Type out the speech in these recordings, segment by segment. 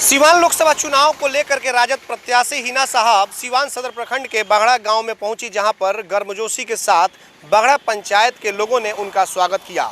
सीवान लोकसभा चुनाव को लेकर के राजद प्रत्याशी हिना साहब सीवान सदर प्रखंड के बगड़ा गांव में पहुंची, जहां पर गर्मजोशी के साथ बगड़ा पंचायत के लोगों ने उनका स्वागत किया।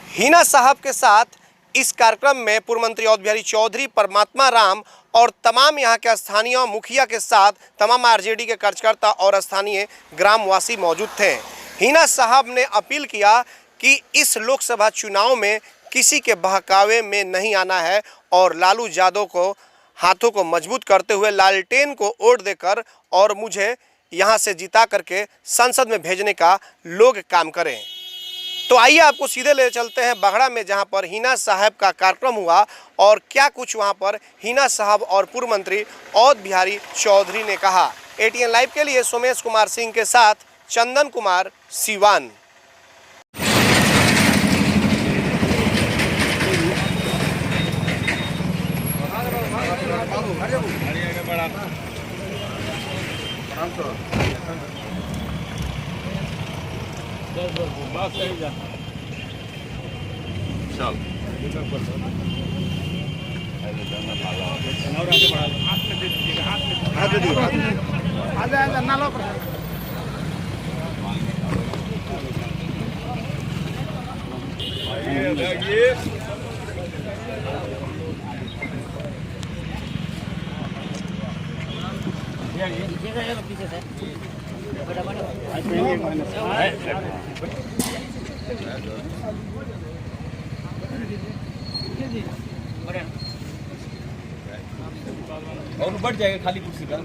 हिना साहब के साथ इस कार्यक्रम में पूर्व मंत्री अवध बिहारी चौधरी, परमात्मा राम और तमाम यहां के स्थानीय मुखिया के साथ तमाम आरजेडी के कार्यकर्ता और स्थानीय ग्रामवासी मौजूद थे। हिना साहब ने अपील किया कि इस लोकसभा चुनाव में किसी के बहकावे में नहीं आना है और लालू यादव को हाथों को मजबूत करते हुए लालटेन को वोट देकर और मुझे यहां से जिता करके संसद में भेजने का लोग काम करें। तो आइए आपको सीधे ले चलते हैं बगड़ा में, जहां पर हिना साहब का कार्यक्रम हुआ और क्या कुछ वहां पर हिना साहब और पूर्व मंत्री अवध बिहारी चौधरी ने कहा। एटीएन लाइव के लिए सोमेश कुमार सिंह के साथ चंदन कुमार, सीवान। और बढ़ जाएगा खाली कुर्सी का।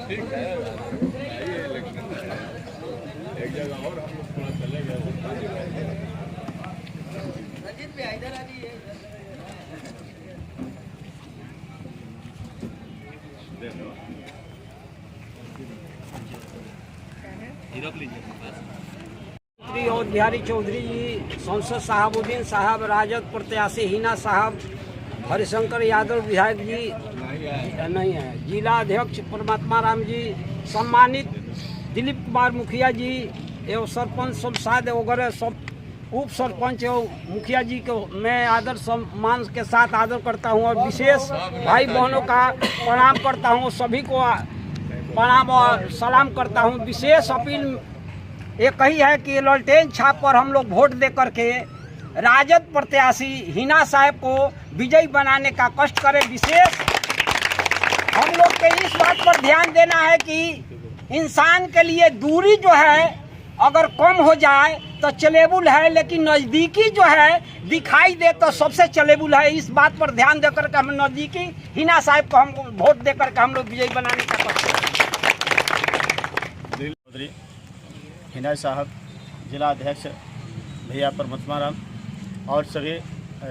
ठीक है, एक जगह और हम लोग थोड़ा चले गए। श्री अवध बिहारी चौधरी जी, सांसद साहबुद्दीन साहब, राजद प्रत्याशी हिना साहब, हरिशंकर यादव विधायक जी नहीं है, जिला अध्यक्ष परमात्मा राम जी, सम्मानित दिलीप कुमार मुखिया जी एवं सरपंच शमशाद वगैरह सब उप सरपंच एवं मुखिया जी को मैं आदर सम्मान के साथ आदर करता हूं और विशेष भाई बहनों का प्रणाम करता हूं। सभी को प्रणाम और सलाम करता हूं। विशेष अपील एक ही है कि लालटेन छाप पर हम लोग वोट दे करके राजद प्रत्याशी हिना साहब को विजयी बनाने का कष्ट करें। विशेष हम लोग के इस बात पर ध्यान देना है कि इंसान के लिए दूरी जो है अगर कम हो जाए तो चलेबुल है, लेकिन नज़दीकी जो है दिखाई दे तो सबसे चलेबुल है। इस बात पर ध्यान देकर के हम नज़दीकी हिना साहब को हम वोट देकर के हम लोग विजयी बनाने का कष्ट करें। हिना साहब, जिला अध्यक्ष भैया परमात्मा राम और सभी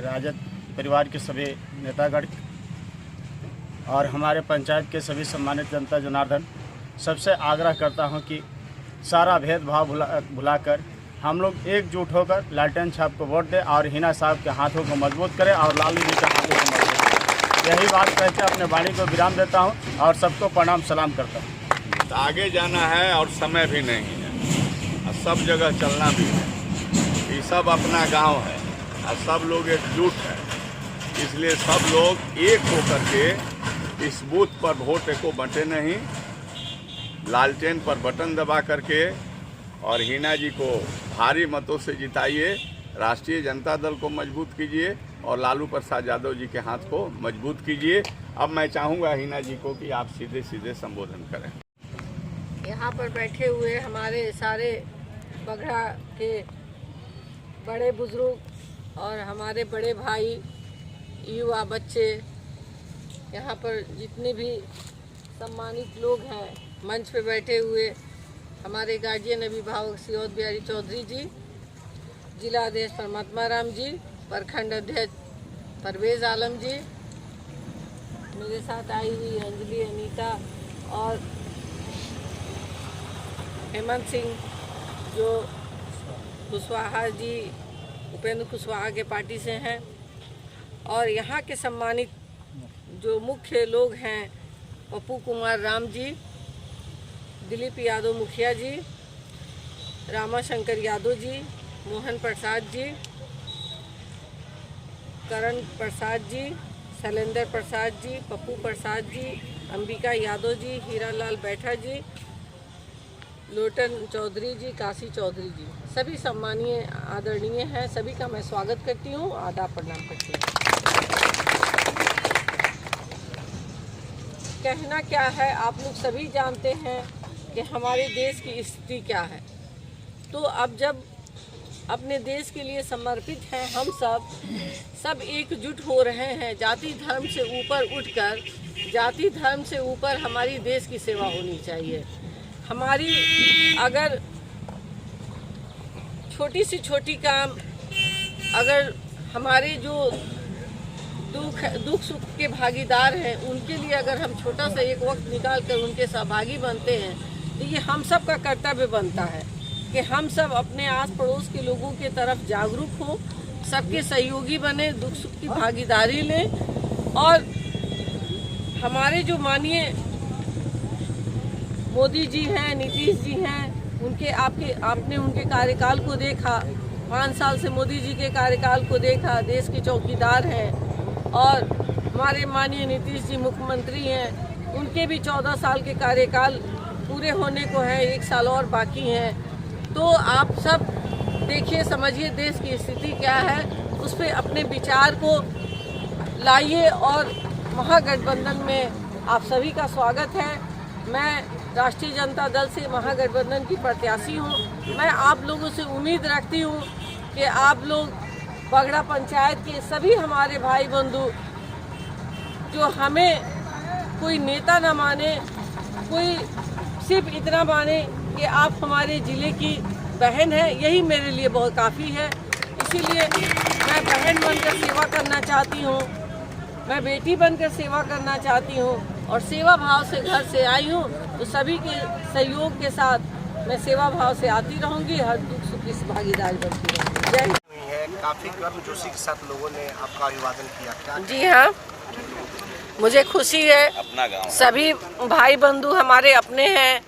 राजद परिवार के सभी नेतागण और हमारे पंचायत के सभी सम्मानित जनता जनार्दन, सबसे आग्रह करता हूं कि सारा भेदभाव भुलाकर हम लोग एकजुट होकर लालटेन छाप को वोट दें और हिना साहब के हाथों को मजबूत करें और लालू जी के हाथों को मजबूत करें। यही बात कहकर अपने वाणी को विराम देता हूं और सबको प्रणाम सलाम करता हूं। आगे जाना है और समय भी नहीं है और सब जगह चलना भी है। ये सब अपना गांव है और सब लोग एकजुट है, इसलिए सब लोग एक होकर के इस बूथ पर वोट को बंटे नहीं, लालटेन पर बटन दबा करके और हिना जी को भारी मतों से जिताइए, राष्ट्रीय जनता दल को मजबूत कीजिए और लालू प्रसाद यादव जी के हाथ को मजबूत कीजिए। अब मैं चाहूँगा हिना जी को कि आप सीधे सीधे संबोधन करें। यहाँ पर बैठे हुए हमारे सारे बगड़ा के बड़े बुजुर्ग और हमारे बड़े भाई, युवा, बच्चे, यहाँ पर जितने भी सम्मानित लोग हैं मंच पे बैठे हुए, हमारे गार्जियन अभिभावक श्री अवध बिहारी चौधरी जी, जिला अध्यक्ष परमात्मा राम जी, प्रखंड अध्यक्ष परवेज आलम जी, मेरे साथ आई हुई अंजलि, अनीता और हेमंत सिंह जो कुशवाहा जी, उपेंद्र कुशवाहा के पार्टी से हैं, और यहाँ के सम्मानित जो मुख्य लोग हैं पप्पू कुमार राम जी, दिलीप यादव मुखिया जी, रामाशंकर यादव जी, मोहन प्रसाद जी, करण प्रसाद जी, शैलेंद्र प्रसाद जी, पप्पू प्रसाद जी, अंबिका यादव जी, हीरालाल बैठा जी, लोटन चौधरी जी, काशी चौधरी जी, सभी सम्मानीय आदरणीय हैं। सभी का मैं स्वागत करती हूँ, आदाब प्रणाम करती हूँ। कहना क्या है, आप लोग सभी जानते हैं कि हमारे देश की स्थिति क्या है। तो अब जब अपने देश के लिए समर्पित हैं हम सब एकजुट हो रहे हैं, जाति धर्म से ऊपर उठकर, जाति धर्म से ऊपर हमारी देश की सेवा होनी चाहिए। हमारी अगर छोटी सी छोटी काम, अगर हमारे जो दुख सुख के भागीदार हैं उनके लिए अगर हम छोटा सा एक वक्त निकाल कर उनके सहभागी बनते हैं, तो ये हम सब का कर्तव्य बनता है कि हम सब अपने आस पड़ोस के लोगों के तरफ जागरूक हों, सबके सहयोगी बने, दुख सुख की भागीदारी लें। और हमारे जो माननीय मोदी जी हैं, नीतीश जी हैं, आपने उनके कार्यकाल को देखा, 5 साल से मोदी जी के कार्यकाल को देखा, देश के चौकीदार हैं। और हमारे माननीय नीतीश जी मुख्यमंत्री हैं, उनके भी 14 साल के कार्यकाल पूरे होने को है, 1 साल और बाकी हैं। तो आप सब देखिए, समझिए देश की स्थिति क्या है, उस पर अपने विचार को लाइए। और महागठबंधन में आप सभी का स्वागत है। मैं राष्ट्रीय जनता दल से महागठबंधन की प्रत्याशी हूँ। मैं आप लोगों से उम्मीद रखती हूँ कि आप लोग बगड़ा पंचायत के सभी हमारे भाई बंधु, जो हमें कोई नेता न माने, कोई सिर्फ इतना माने कि आप हमारे ज़िले की बहन है, यही मेरे लिए बहुत काफ़ी है। इसीलिए मैं बहन बनकर सेवा करना चाहती हूँ, मैं बेटी बनकर सेवा करना चाहती हूँ, और सेवा भाव से घर से आई हूँ। तो सभी के सहयोग के साथ मैं सेवा भाव से आती रहूँगी, हर दुख सुख की भागीदारी बनती रहूँगी। जय हिंद। काफी गर्मजोशी के साथ लोगों ने आपका अभिवादन किया, क्या? जी हाँ, मुझे खुशी है। अपना गाँव सभी भाई बंधु हमारे अपने हैं,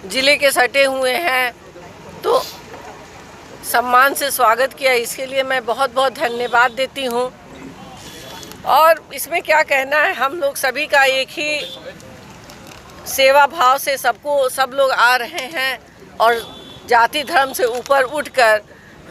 जिले के सटे हुए हैं, तो सम्मान से स्वागत किया, इसके लिए मैं बहुत बहुत धन्यवाद देती हूँ। और इसमें क्या कहना है, हम लोग सभी का एक ही सेवा भाव से सब लोग आ रहे हैं, और जाति धर्म से ऊपर उठकर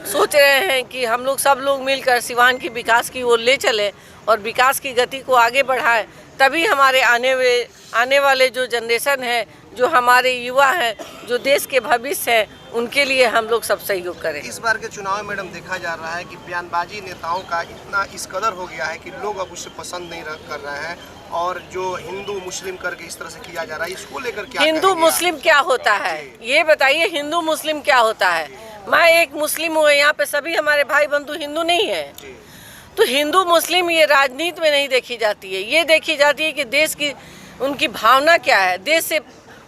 सोच रहे हैं कि हम लोग सब लोग मिलकर सिवान की विकास की ओर ले चलें और विकास की गति को आगे बढ़ाएं। तभी हमारे आने वाले जो जनरेशन है, जो हमारे युवा हैं, जो देश के भविष्य हैं, उनके लिए हम लोग सब सहयोग करें। इस बार के चुनाव में मैडम देखा जा रहा है कि बयानबाजी नेताओं का इतना इस कदर हो गया है कि लोग अब उसे पसंद नहीं कर रहे हैं, और जो हिंदू मुस्लिम करके इस तरह से किया जा रहा है, इसको लेकर क्या हिंदू मुस्लिम क्या होता है, ये बताइए। हिंदू मुस्लिम क्या होता है? मैं एक मुस्लिम हूँ, यहाँ पे सभी हमारे भाई बंधु हिंदू नहीं है। तो हिंदू मुस्लिम ये राजनीति में नहीं देखी जाती है, ये देखी जाती है कि देश की उनकी भावना क्या है, देश से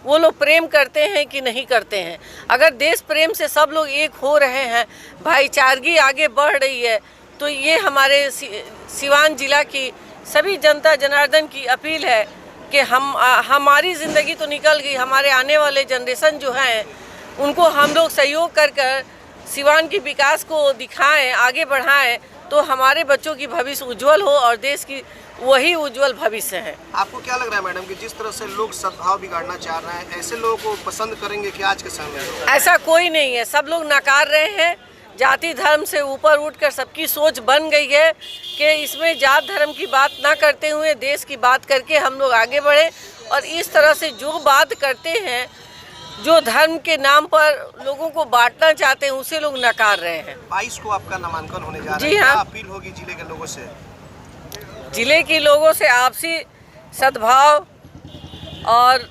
वो लोग प्रेम करते हैं कि नहीं करते हैं। अगर देश प्रेम से सब लोग एक हो रहे हैं, भाईचारगी आगे बढ़ रही है, तो ये हमारे सिवान जिला की सभी जनता जनार्दन की अपील है कि हमारी ज़िंदगी तो निकल गई, हमारे आने वाले जनरेशन जो हैं उनको हम लोग सहयोग कर सिवान की विकास को दिखाएं, आगे बढ़ाएं, तो हमारे बच्चों की भविष्य उज्जवल हो और देश की वही उज्जवल भविष्य है। आपको क्या लग रहा है मैडम कि जिस तरह से लोग सद्भाव बिगाड़ना चाह रहे हैं, ऐसे लोगों को पसंद करेंगे कि आज के समय में? ऐसा कोई नहीं है, सब लोग नकार रहे हैं। जाति धर्म से ऊपर उठकर सबकी सोच बन गई है कि इसमें जात धर्म की बात ना करते हुए देश की बात करके हम लोग आगे बढ़े। और इस तरह से जो बात करते हैं, जो धर्म के नाम पर लोगों को बांटना चाहते हैं, उसे लोग नकार रहे हैं। 22 को आपका नामांकन होने जा रहा है, जी हाँ। क्या अपील होगी जिले के लोगों से? जिले के लोगों से आपसी सद्भाव, और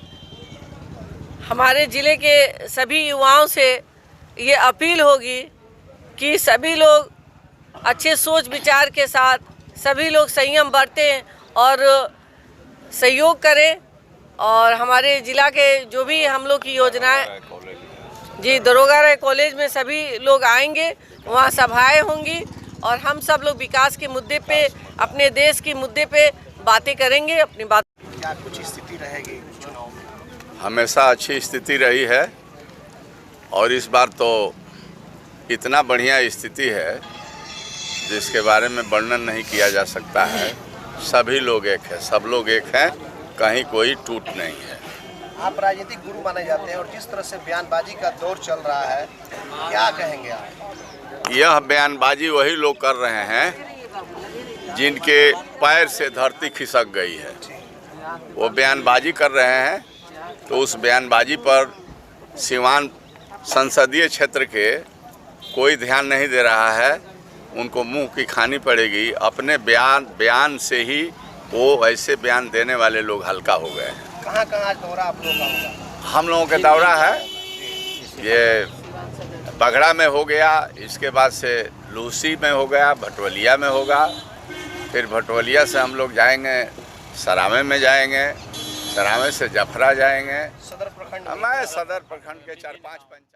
हमारे जिले के सभी युवाओं से ये अपील होगी कि सभी लोग अच्छे सोच विचार के साथ सभी लोग संयम बरतें और सहयोग करें, और हमारे जिला के जो भी हम लोग की योजनाएं जी दरोगा राय कॉलेज में सभी लोग आएंगे, वहाँ सभाएं होंगी और हम सब लोग विकास के मुद्दे पे, अपने देश के मुद्दे पे बातें करेंगे। अपनी बात क्या कुछ स्थिति रहेगी चुनाव में? हमेशा अच्छी स्थिति रही है और इस बार तो इतना बढ़िया स्थिति है जिसके बारे में वर्णन नहीं किया जा सकता है। सभी लोग एक हैं, सब लोग एक हैं, कहीं कोई टूट नहीं है। आप राजनीतिक गुरु माने जाते हैं और जिस तरह से बयानबाजी का दौर चल रहा है, क्या कहेंगे आप? यह बयानबाजी वही लोग कर रहे हैं जिनके पैर से धरती खिसक गई है, वो बयानबाजी कर रहे हैं। तो उस बयानबाजी पर सिवान संसदीय क्षेत्र के कोई ध्यान नहीं दे रहा है। उनको मुंह की खानी पड़ेगी। अपने बयान से ही वो ऐसे बयान देने वाले लोग हल्का हो गए हैं। कहाँ कहाँ दौरा आप लोगों का होगा? हम लोगों का दौरा है, ये बगड़ा में हो गया, इसके बाद से लूसी में हो गया, भटवलिया में होगा, फिर भटवलिया से हम लोग जाएंगे सरामे में जाएंगे, सरामे से जफरा जाएंगे। सदर प्रखंड हमारे सदर प्रखंड के 4-5 पंचायत।